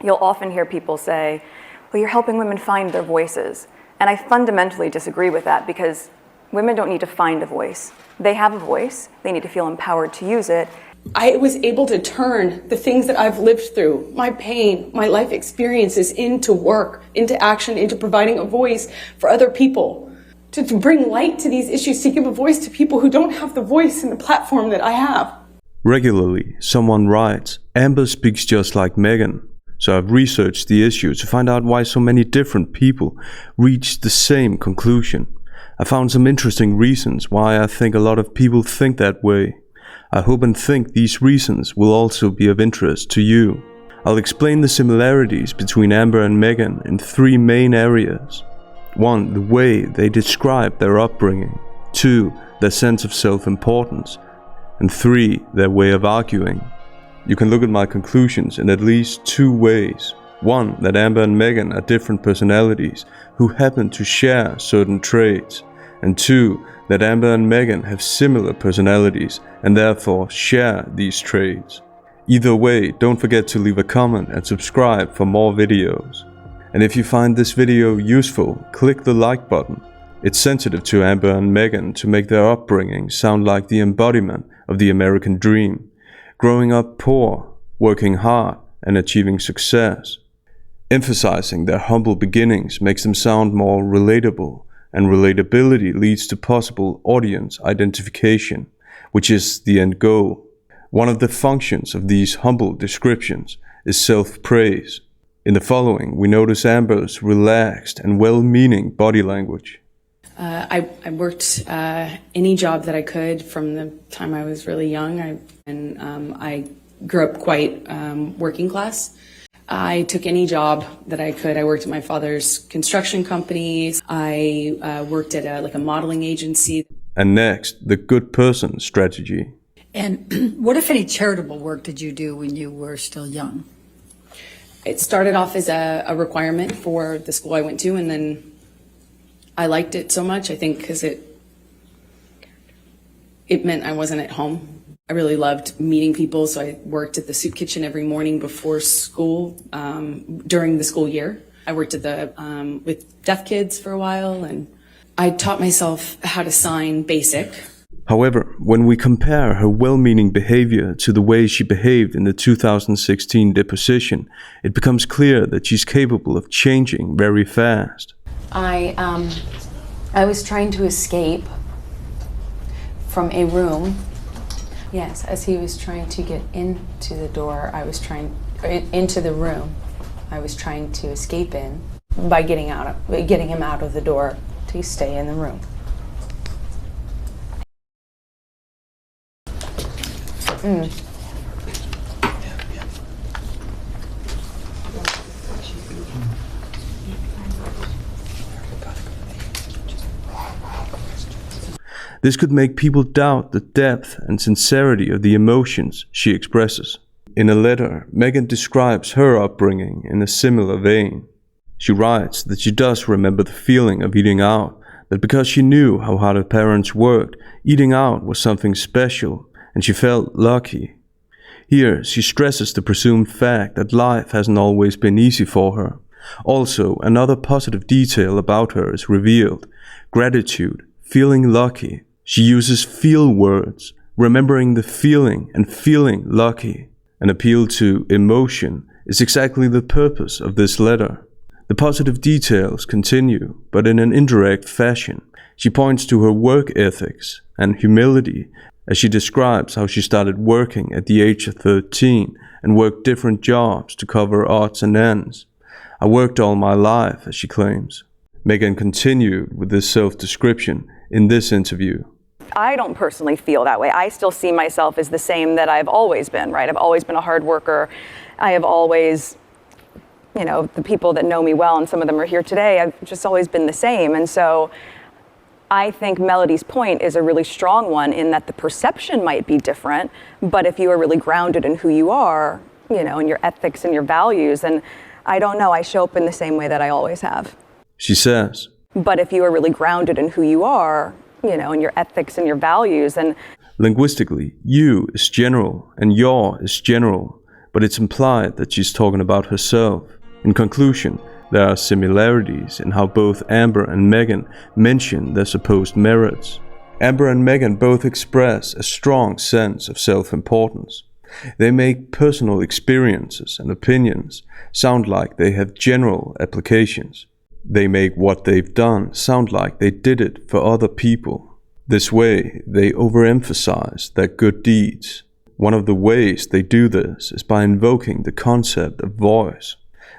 You'll often hear people say, well, you're helping women find their voices. And I fundamentally disagree with that, because women don't need to find a voice. They have a voice. They need to feel empowered to use it. I was able to turn the things that I've lived through, my pain, my life experiences, into work, into action, into providing a voice for other people. To bring light to these issues, to give a voice to people who don't have the voice and the platform that I have. Regularly, someone writes, Amber speaks just like Meghan. So I've researched the issue to find out why so many different people reach the same conclusion. I found some interesting reasons why I think a lot of people think that way. I hope and think these reasons will also be of interest to you. I'll explain the similarities between Amber and Meghan in 3 main areas. 1. The way they describe their upbringing. 2. Their sense of self-importance. And 3. Their way of arguing. You can look at my conclusions in at least 2 ways. 1. That Amber and Meghan are different personalities who happen to share certain traits. And 2. That Amber and Meghan have similar personalities and therefore share these traits. Either way, don't forget to leave a comment and subscribe for more videos. And if you find this video useful, click the like button. It's sensitive to Amber and Meghan to make their upbringing sound like the embodiment of the American dream. Growing up poor, working hard, and achieving success. Emphasizing their humble beginnings makes them sound more relatable, and relatability leads to possible audience identification, which is the end goal. One of the functions of these humble descriptions is self-praise. In the following, we notice Amber's relaxed and well-meaning body language. I worked any job that I could from the time I was really young. I grew up quite working class. I took any job that I could. I worked at my father's construction companies. I worked at a modeling agency. And next, the good person strategy. And what, if any, charitable work did you do when you were still young? It started off as a requirement for the school I went to, and then I liked it so much, I think, because it meant I wasn't at home. I really loved meeting people, so I worked at the soup kitchen every morning before school, during the school year. I worked at with deaf kids for a while, and I taught myself how to sign BASIC. However, when we compare her well-meaning behavior to the way she behaved in the 2016 deposition, it becomes clear that she's capable of changing very fast. I was trying to escape from a room. Yes, as he was trying to get into the door, into the room, I was trying to escape in by getting him out of the door to stay in the room. This could make people doubt the depth and sincerity of the emotions she expresses. In a letter, Meghan describes her upbringing in a similar vein. She writes that she does remember the feeling of eating out, that because she knew how hard her parents worked, eating out was something special, and she felt lucky. Here, she stresses the presumed fact that life hasn't always been easy for her. Also, another positive detail about her is revealed: gratitude, feeling lucky. She uses feel words, remembering the feeling and feeling lucky. An appeal to emotion is exactly the purpose of this letter. The positive details continue, but in an indirect fashion. She points to her work ethics and humility as she describes how she started working at the age of 13 and worked different jobs to cover odds and ends. I worked all my life, as she claims. Meghan continued with this self-description in this interview. I don't personally feel that way. I still see myself as the same that I've always been, right? I've always been a hard worker. I have always, the people that know me well, and some of them are here today, I've just always been the same. And so I think Melody's point is a really strong one in that the perception might be different, but if you are really grounded in who you are, in your ethics and your values, then I don't know, I show up in the same way that I always have. She says, but if you are really grounded in who you are, in your ethics and your values, and linguistically, you is general and your is general, but it's implied that she's talking about herself. In conclusion, there are similarities in how both Amber and Meghan mention their supposed merits. Amber and Meghan both express a strong sense of self-importance. They make personal experiences and opinions sound like they have general applications. They make what they've done sound like they did it for other people. This way, they overemphasize their good deeds. One of the ways they do this is by invoking the concept of voice.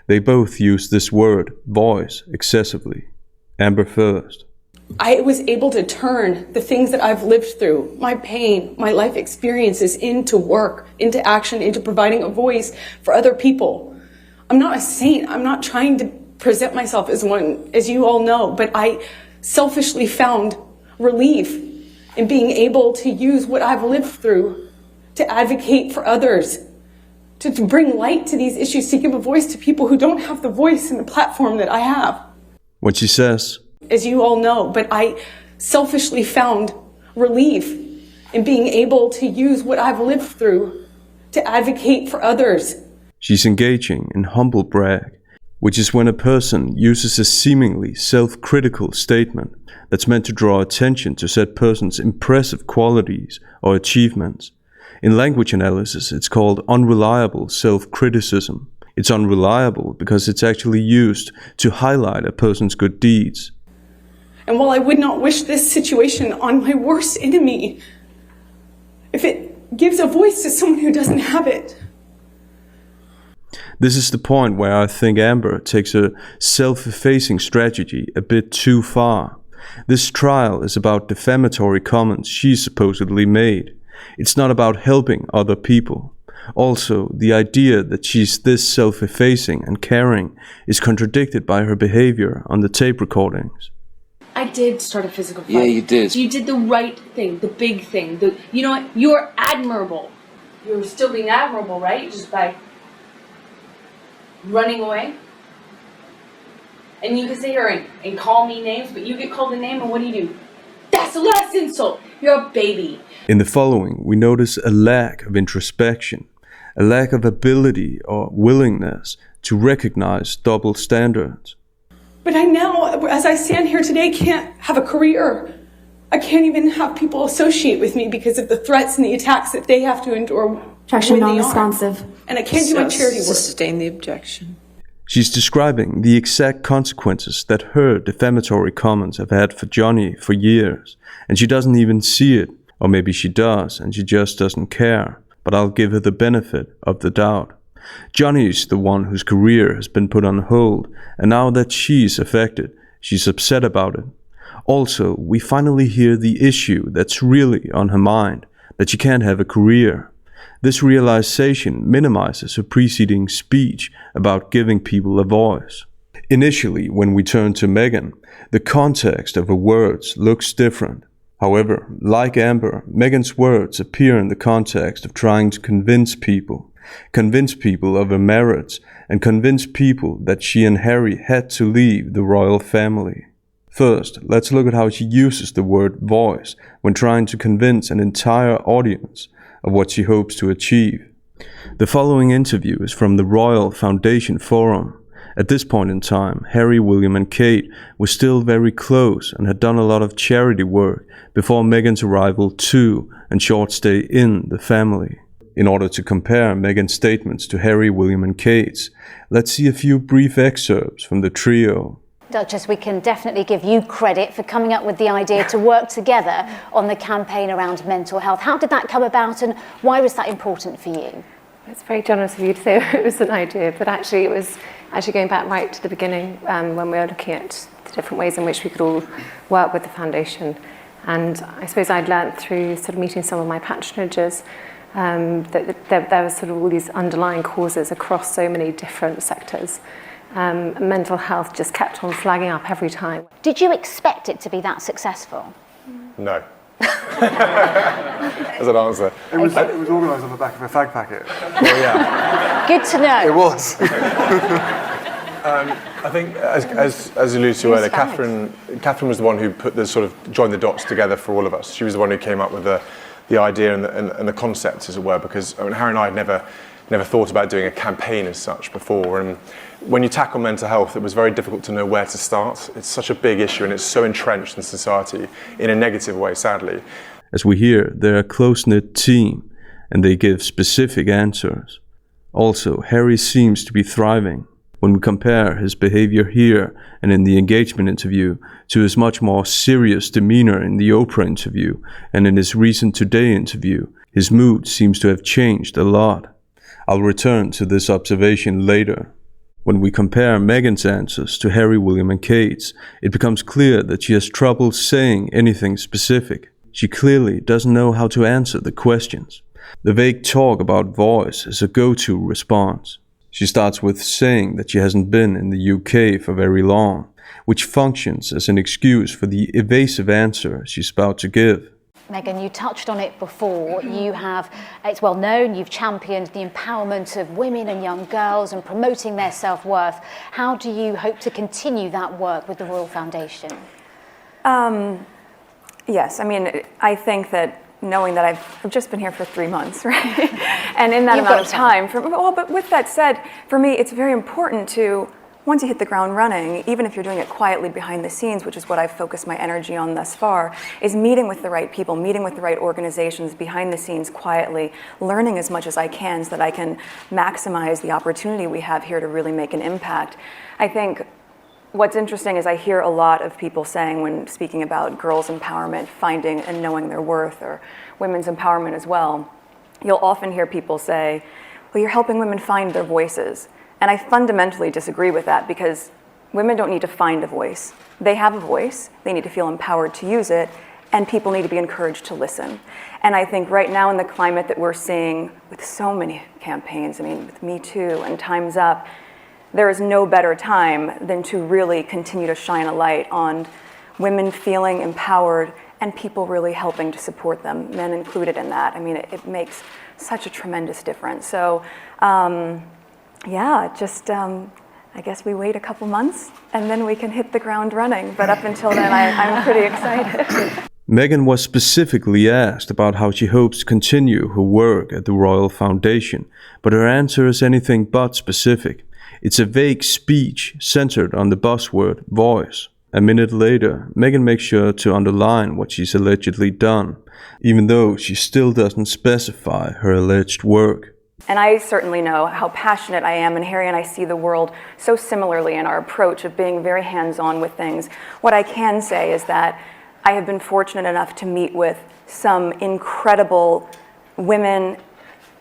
They both use this word, voice, excessively. Amber first. I was able to turn the things that I've lived through, my pain, my life experiences, into work, into action, into providing a voice for other people. I'm not a saint. I'm not trying to present myself as one, as you all know, but I selfishly found relief in being able to use what I've lived through to advocate for others, to bring light to these issues, to give a voice to people who don't have the voice and the platform that I have. What she says, as you all know, but I selfishly found relief in being able to use what I've lived through to advocate for others. She's engaging in humble brag, which is when a person uses a seemingly self-critical statement that's meant to draw attention to said person's impressive qualities or achievements. In language analysis, it's called unreliable self-criticism. It's unreliable because it's actually used to highlight a person's good deeds. And while I would not wish this situation on my worst enemy, if it gives a voice to someone who doesn't have it. This is the point where I think Amber takes a self-effacing strategy a bit too far. This trial is about defamatory comments she supposedly made. It's not about helping other people. Also, the idea that she's this self-effacing and caring is contradicted by her behavior on the tape recordings. I did start a physical fight. Yeah, you did. You did the right thing, the big thing. You know what? You're admirable. You're still being admirable, right? Just by running away. And you can sit here and call me names, but you get called a name, and what do? That's the last insult. You're a baby. In the following, we notice a lack of introspection, a lack of ability or willingness to recognize double standards. But I now, as I stand here today, can't have a career. I can't even have people associate with me because of the threats and the attacks that they have to endure. Objection, non-responsive. And I can't do my charity work. Sustain the objection. She's describing the exact consequences that her defamatory comments have had for Johnny for years, and she doesn't even see it. Or maybe she does, and she just doesn't care. But I'll give her the benefit of the doubt. Johnny's the one whose career has been put on hold, and now that she's affected, she's upset about it. Also, we finally hear the issue that's really on her mind, that she can't have a career. This realization minimizes her preceding speech about giving people a voice. Initially, when we turn to Meghan, the context of her words looks different. However, like Amber, Meghan's words appear in the context of trying to convince people of her merits, and convince people that she and Harry had to leave the royal family. First, let's look at how she uses the word voice when trying to convince an entire audience of what she hopes to achieve. The following interview is from the Royal Foundation Forum. At this point in time, Harry, William and Kate were still very close and had done a lot of charity work before Meghan's arrival to and short stay in the family. In order to compare Meghan's statements to Harry, William and Kate's, let's see a few brief excerpts from the trio. Duchess, we can definitely give you credit for coming up with the idea to work together on the campaign around mental health. How did that come about and why was that important for you? It's very generous of you to say it was an idea, but actually it was going back right to the beginning when we were looking at the different ways in which we could all work with the foundation. And I suppose I'd learnt through sort of meeting some of my patronages that there was sort of all these underlying causes across so many different sectors. Mental health just kept on flagging up every time. Did you expect it to be that successful? No. As an answer. It was organised on the back of a fag packet. Well, yeah. Good to know. It was. I think, as alluded to earlier, Catherine was the one who put the sort of joined the dots together for all of us. She was the one who came up with the idea and the concept, as it were, because Harry and I had never never thought about doing a campaign as such before. And when you tackle mental health, it was very difficult to know where to start. It's such a big issue and it's so entrenched in society in a negative way, sadly. As we hear, they're a close-knit team and they give specific answers. Also, Harry seems to be thriving. When we compare his behavior here and in the engagement interview to his much more serious demeanor in the Oprah interview and in his recent Today interview, his mood seems to have changed a lot. I'll return to this observation later. When we compare Meghan's answers to Harry, William and Kate's, it becomes clear that she has trouble saying anything specific. She clearly doesn't know how to answer the questions. The vague talk about voice is a go-to response. She starts with saying that she hasn't been in the UK for very long, which functions as an excuse for the evasive answer she's about to give. Meghan, you touched on it before. It's well known, you've championed the empowerment of women and young girls and promoting their self-worth. How do you hope to continue that work with the Royal Foundation? Yes, I mean, I think that knowing that I've just been here for 3 months, right? And in that amount of time, but with that said, for me, it's very important to, once you hit the ground running, even if you're doing it quietly behind the scenes, which is what I've focused my energy on thus far, is meeting with the right people, meeting with the right organizations behind the scenes quietly, learning as much as I can so that I can maximize the opportunity we have here to really make an impact. I think what's interesting is I hear a lot of people saying when speaking about girls' empowerment, finding and knowing their worth, or women's empowerment as well, you'll often hear people say, well, you're helping women find their voices. And I fundamentally disagree with that because women don't need to find a voice. They have a voice, they need to feel empowered to use it, and people need to be encouraged to listen. And I think right now in the climate that we're seeing with so many campaigns, I mean, with Me Too and Time's Up, there is no better time than to really continue to shine a light on women feeling empowered and people really helping to support them, men included in that. I mean, it makes such a tremendous difference. So, yeah, just I guess we wait a couple months and then we can hit the ground running. But up until then, I'm pretty excited. Meghan was specifically asked about how she hopes to continue her work at the Royal Foundation, but her answer is anything but specific. It's a vague speech centered on the buzzword voice. A minute later, Meghan makes sure to underline what she's allegedly done, even though she still doesn't specify her alleged work. And I certainly know how passionate I am, and Harry and I see the world so similarly in our approach of being very hands-on with things. What I can say is that I have been fortunate enough to meet with some incredible women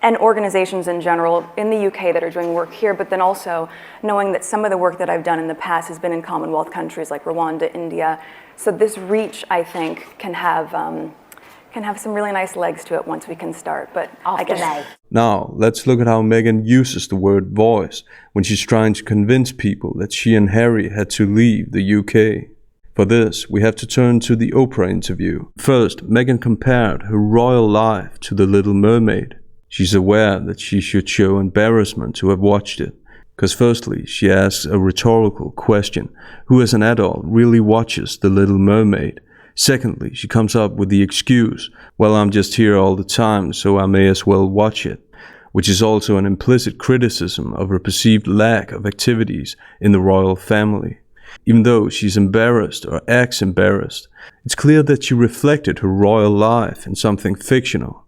and organizations in general in the UK that are doing work here, but then also knowing that some of the work that I've done in the past has been in Commonwealth countries like Rwanda, India. So this reach, I think, can have some really nice legs to it once we can start. But I guess. Now, let's look at how Meghan uses the word voice when she's trying to convince people that she and Harry had to leave the UK. For this, we have to turn to the Oprah interview. First, Meghan compared her royal life to The Little Mermaid. She's aware that she should show embarrassment to have watched it, because firstly, she asks a rhetorical question: who as an adult really watches The Little Mermaid? Secondly, she comes up with the excuse, well, I'm just here all the time, so I may as well watch it, which is also an implicit criticism of her perceived lack of activities in the royal family. Even though she's embarrassed or acts embarrassed, it's clear that she reflected her royal life in something fictional,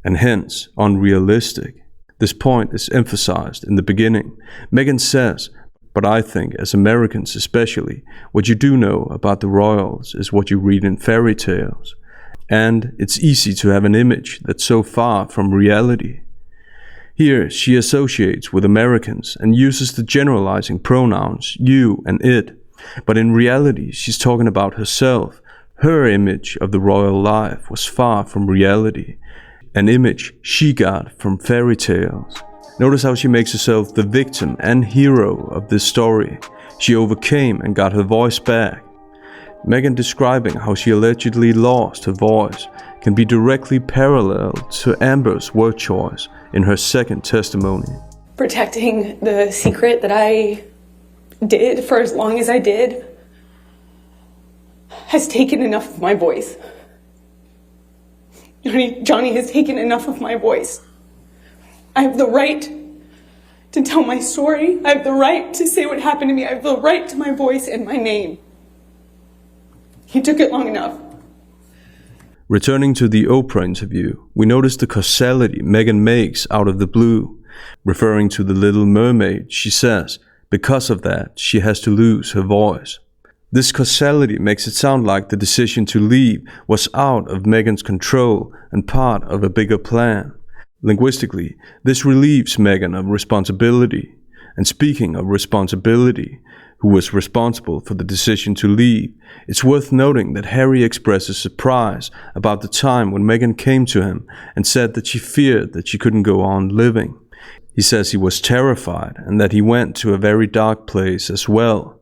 and hence unrealistic. This point is emphasized in the beginning. Meghan says, but I think, as Americans especially, what you do know about the royals is what you read in fairy tales. And it's easy to have an image that's so far from reality. Here, she associates with Americans and uses the generalizing pronouns you and it. But in reality, she's talking about herself. Her image of the royal life was far from reality. An image she got from fairy tales. Notice how she makes herself the victim and hero of this story. She overcame and got her voice back. Meghan describing how she allegedly lost her voice can be directly paralleled to Amber's word choice in her second testimony. Protecting the secret that I did for as long as I did has taken enough of my voice. Johnny has taken enough of my voice. I have the right to tell my story. I have the right to say what happened to me. I have the right to my voice and my name. He took it long enough. Returning to the Oprah interview, we notice the causality Meghan makes out of the blue. Referring to the Little Mermaid, she says, because of that, she has to lose her voice. This causality makes it sound like the decision to leave was out of Meghan's control and part of a bigger plan. Linguistically, this relieves Meghan of responsibility. And speaking of responsibility, who was responsible for the decision to leave, it's worth noting that Harry expresses surprise about the time when Meghan came to him and said that she feared that she couldn't go on living. He says he was terrified and that he went to a very dark place as well.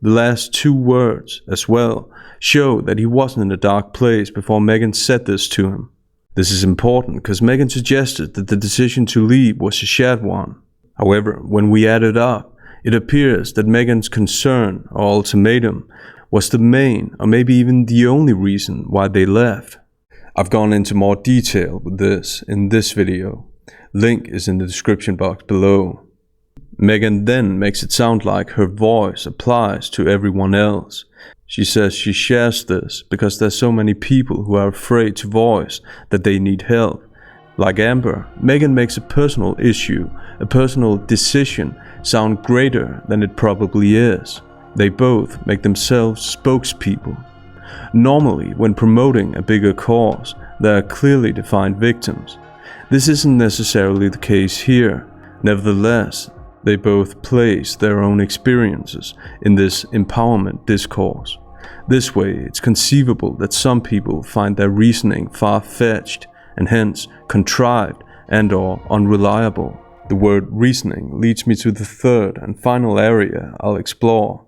The last two words, as well, show that he wasn't in a dark place before Meghan said this to him. This is important because Meghan suggested that the decision to leave was a shared one. However, when we add it up, it appears that Meghan's concern or ultimatum was the main or maybe even the only reason why they left. I've gone into more detail with this in this video. Link is in the description box below. Meghan then makes it sound like her voice applies to everyone else. She says she shares this because there's so many people who are afraid to voice that they need help. Like Amber, Meghan makes a personal issue, a personal decision, sound greater than it probably is. They both make themselves spokespeople. Normally, when promoting a bigger cause, there are clearly defined victims. This isn't necessarily the case here. Nevertheless, they both place their own experiences in this empowerment discourse. This way, it's conceivable that some people find their reasoning far-fetched and hence contrived and/or unreliable. The word reasoning leads me to the third and final area I'll explore: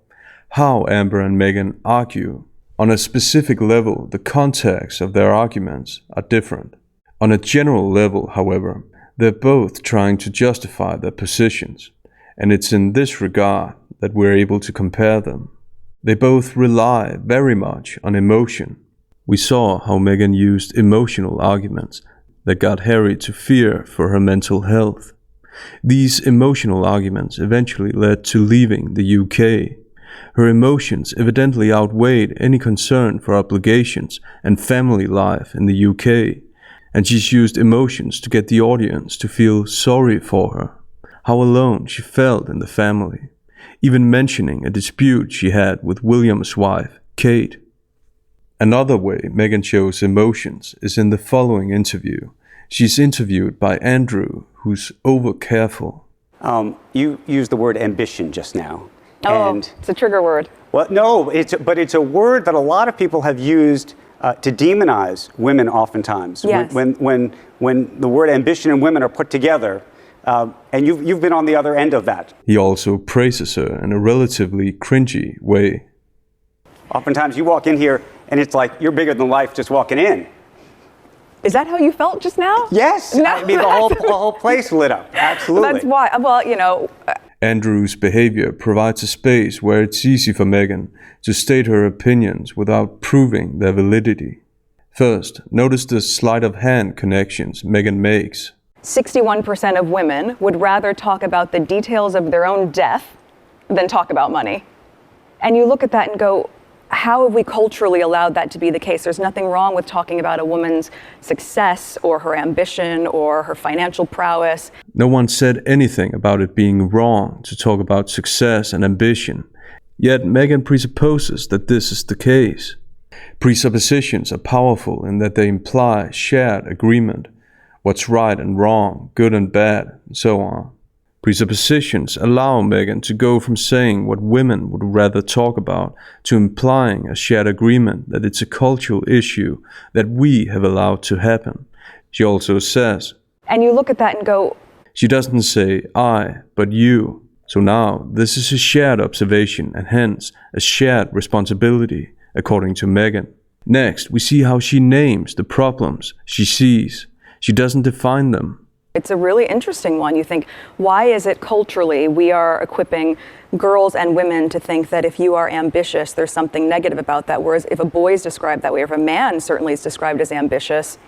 how Amber and Meghan argue. On a specific level, the context of their arguments are different. On a general level, however, they're both trying to justify their positions, and it's in this regard that we're able to compare them. They both rely very much on emotion. We saw how Meghan used emotional arguments that got Harry to fear for her mental health. These emotional arguments eventually led to leaving the UK. Her emotions evidently outweighed any concern for obligations and family life in the UK, and she's used emotions to get the audience to feel sorry for her, how alone she felt in the family, even mentioning a dispute she had with William's wife, Kate. Another way Meghan shows emotions is in the following interview. She's interviewed by Andrew, who's over-careful. You used the word ambition just now. Oh, and, it's a trigger word. well, no, but it's a word that a lot of people have used to demonize women oftentimes. Yes. When the word ambition and women are put together, and you've been on the other end of that. He also praises her in a relatively cringy way. Oftentimes you walk in here and it's like you're bigger than life just walking in. Is that how you felt just now? Yes. No. I mean, the whole place lit up. Absolutely. That's why. Well, you know. Andrew's behavior provides a space where it's easy for Meghan to state her opinions without proving their validity. First, notice the sleight of hand connections Meghan makes. 61% of women would rather talk about the details of their own death than talk about money. And you look at that and go, how have we culturally allowed that to be the case? There's nothing wrong with talking about a woman's success or her ambition or her financial prowess. No one said anything about it being wrong to talk about success and ambition. Yet Meghan presupposes that this is the case. Presuppositions are powerful in that they imply shared agreement, what's right and wrong, good and bad, and so on. Presuppositions allow Meghan to go from saying what women would rather talk about to implying a shared agreement that it's a cultural issue that we have allowed to happen. She also says, And you look at that and go, she doesn't say I, but you. So now this is a shared observation and hence a shared responsibility, according to Meghan. Next, we see how she names the problems she sees. She doesn't define them. it's a really interesting one. You think, why is it culturally we are equipping girls and women to think that if you are ambitious, there's something negative about that, whereas if a boy is described that way, or if a man certainly is described as ambitious,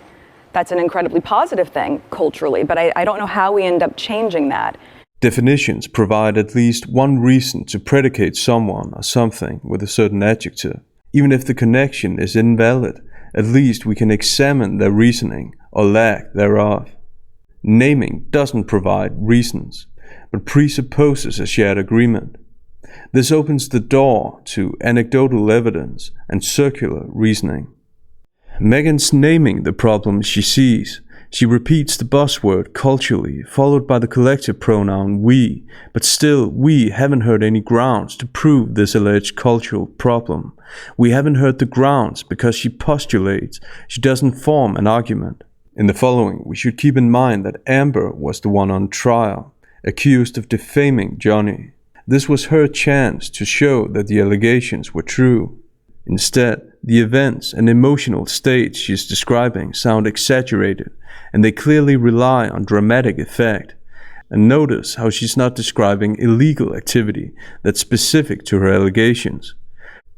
that's an incredibly positive thing culturally, but I don't know how we end up changing that. Definitions provide at least one reason to predicate someone or something with a certain adjective. Even if the connection is invalid, at least we can examine their reasoning or lack thereof. Naming doesn't provide reasons, but presupposes a shared agreement. This opens the door to anecdotal evidence and circular reasoning. Meghan's naming the problem she sees. She repeats the buzzword culturally, followed by the collective pronoun we, but still we haven't heard any grounds to prove this alleged cultural problem. We haven't heard the grounds because she postulates, she doesn't form an argument. In the following, we should keep in mind that Amber was the one on trial, accused of defaming Johnny. This was her chance to show that the allegations were true. Instead, the events and emotional states she's describing sound exaggerated, and they clearly rely on dramatic effect. And notice how she's not describing illegal activity that's specific to her allegations.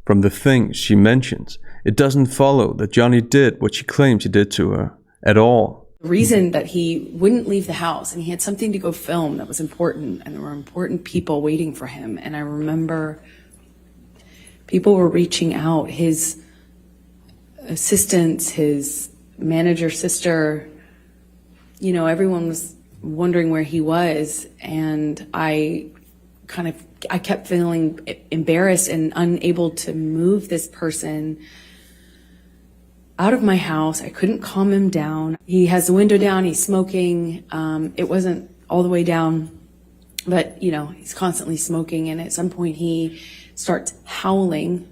From the things she mentions, it doesn't follow that Johnny did what she claims he did to her, at all. The reason that he wouldn't leave the house, and he had something to go film that was important, and there were important people waiting for him. And I remember people were reaching out, his assistants, his manager sister, you know, everyone was wondering where he was. And I kept feeling embarrassed and unable to move this person out of my house. I couldn't calm him down. He has the window down, he's smoking. It wasn't all the way down, but you know, he's constantly smoking. And at some point he starts howling.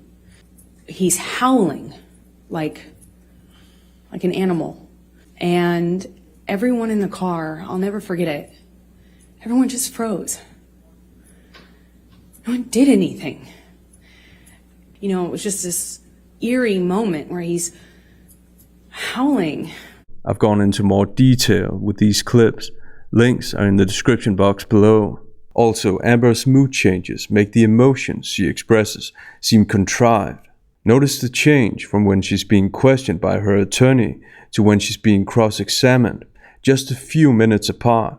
He's howling like an animal. And everyone in the car, I'll never forget it, everyone just froze. No one did anything. You know, it was just this eerie moment where he's howling. I've gone into more detail with these clips. Links are in the description box below. Also, Amber's mood changes make the emotions she expresses seem contrived. Notice the change from when she's being questioned by her attorney to when she's being cross-examined, just a few minutes apart.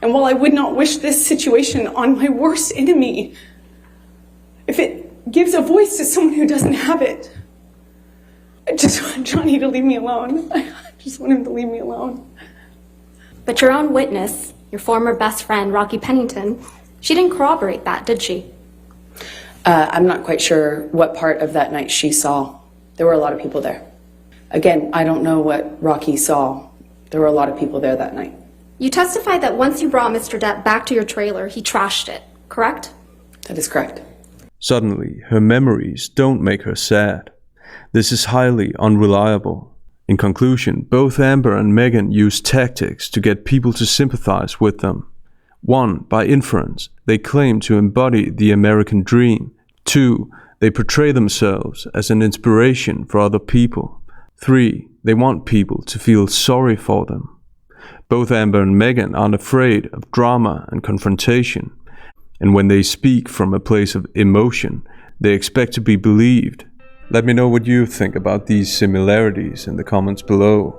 And while I would not wish this situation on my worst enemy, if it gives a voice to someone who doesn't have it, I just want Johnny to leave me alone. I just want him to leave me alone. But your own witness, your former best friend, Rocky Pennington, she didn't corroborate that, did she? I'm not quite sure what part of that night she saw. There were a lot of people there. Again, I don't know what Rocky saw. There were a lot of people there that night. You testified that once you brought Mr. Depp back to your trailer, he trashed it, correct? That is correct. Suddenly, her memories don't make her sad. This is highly unreliable. In conclusion, both Amber and Meghan use tactics to get people to sympathize with them. 1. By inference, they claim to embody the American dream. 2. They portray themselves as an inspiration for other people. 3. They want people to feel sorry for them. Both Amber and Meghan aren't afraid of drama and confrontation. And when they speak from a place of emotion, they expect to be believed. Let me know what you think about these similarities in the comments below.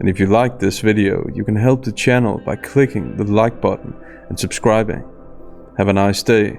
And if you liked this video, you can help the channel by clicking the like button and subscribing. Have a nice day.